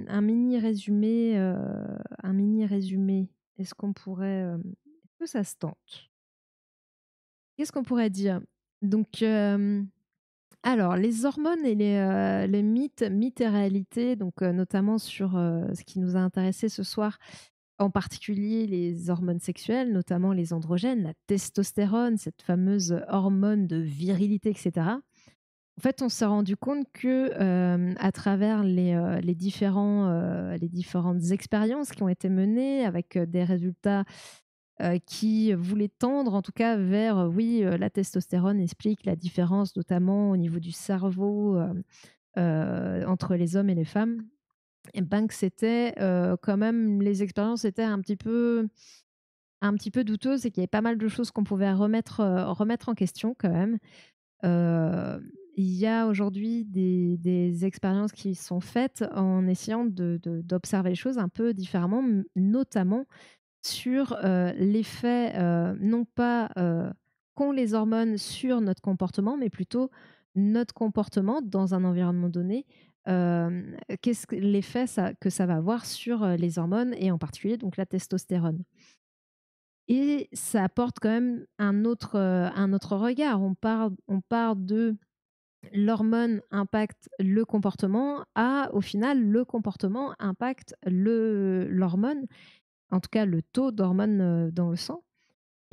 un mini résumé, un mini résumé. Est-ce qu'on pourrait, est-ce que ça se tente? Qu'est-ce qu'on pourrait dire? Donc, alors les hormones et les mythes et réalités, donc, notamment sur, ce qui nous a intéressé ce soir, en particulier les hormones sexuelles, notamment les androgènes, la testostérone, cette fameuse hormone de virilité et cetera. En fait, on s'est rendu compte que, à travers les différentes expériences qui ont été menées avec, des résultats, qui voulaient tendre en tout cas vers, oui, la testostérone explique la différence notamment au niveau du cerveau, entre les hommes et les femmes, et ben, que c'était, quand même les expériences étaient un petit peu douteuses et qu'il y avait pas mal de choses qu'on pouvait remettre en question quand même. Heu, il y a aujourd'hui des expériences qui sont faites en essayant d'observer les choses un peu différemment, notamment sur, l'effet, non pas, qu'ont les hormones sur notre comportement, mais plutôt notre comportement dans un environnement donné. Qu'est-ce que l'effet que ça va avoir sur, les hormones et en particulier donc la testostérone, et ça apporte quand même un autre regard. On part de l'hormone impacte le comportement à, au final, le comportement impacte l'hormone, en tout cas le taux d'hormones, dans le sang,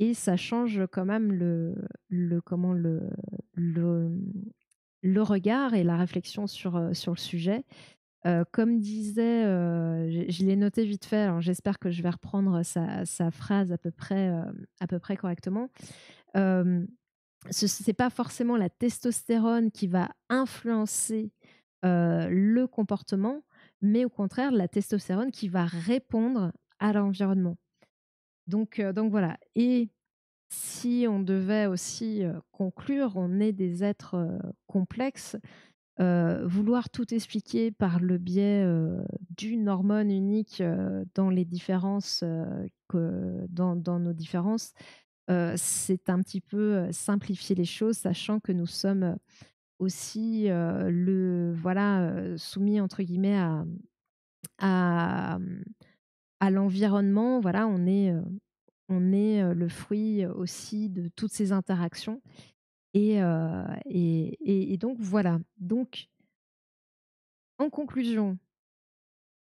et ça change quand même le comment le, mmh, le regard et la réflexion sur le sujet. Comme disait, je l'ai noté vite fait, alors j'espère que je vais reprendre sa phrase à peu près correctement. Hem, c'est pas forcément la testostérone qui va influencer, le comportement, mais au contraire la testostérone qui va répondre à l'environnement. Donc voilà, et si on devait aussi, conclure, on est des êtres, complexes. Vouloir tout expliquer par le biais, d'une hormone unique, dans les différences, que dans nos différences, c'est un petit peu, simplifier les choses, sachant que nous sommes, aussi, voilà, soumis entre guillemets à, à l'environnement. Voilà, on est le fruit aussi de toutes ces interactions, et donc voilà. Donc en conclusion,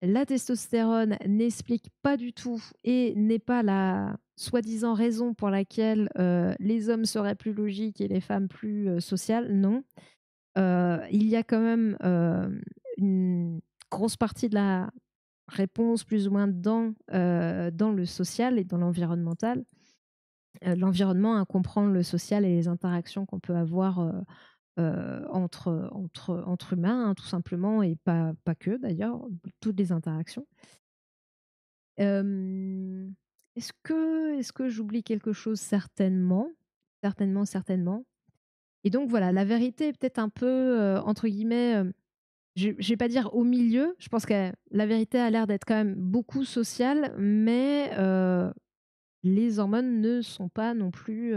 la testostérone n'explique pas du tout et n'est pas la soi-disant raison pour laquelle, les hommes seraient plus logiques et les femmes plus, sociales, non. Il y a quand même, une grosse partie de la réponse plus ou moins dans le social et dans l'environnemental. L'environnement, hein, comprend le social et les interactions qu'on peut avoir, entre humains, hein, tout simplement, et pas que d'ailleurs, toutes les interactions. Hem, est-ce que j'oublie quelque chose? Certainement, certainement, certainement, et donc voilà, la vérité est peut-être un peu, entre guillemets, je vais pas dire au milieu. Je pense que la vérité a l'air d'être quand même beaucoup sociale, mais les hormones ne sont pas non plus,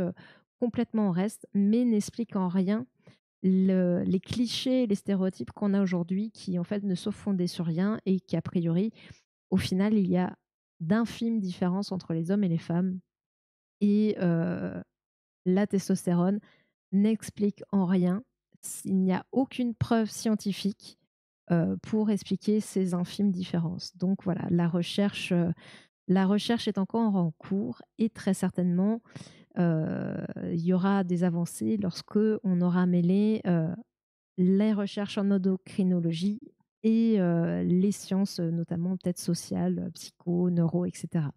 complètement en reste, mais n'expliquent en rien les clichés et les stéréotypes qu'on a aujourd'hui, qui en fait ne sont fondés sur rien et qu'a priori, au final, il y a d'infimes différences entre les hommes et les femmes, et la testostérone n'explique en rien. Il n'y a aucune preuve scientifique, pour expliquer ces infimes différences. Donc voilà, la recherche est encore en cours, et très certainement, il y aura des avancées lorsque on aura mêlé, les recherches en endocrinologie et les sciences, notamment peut-être sociales, psycho, neuro, et cetera.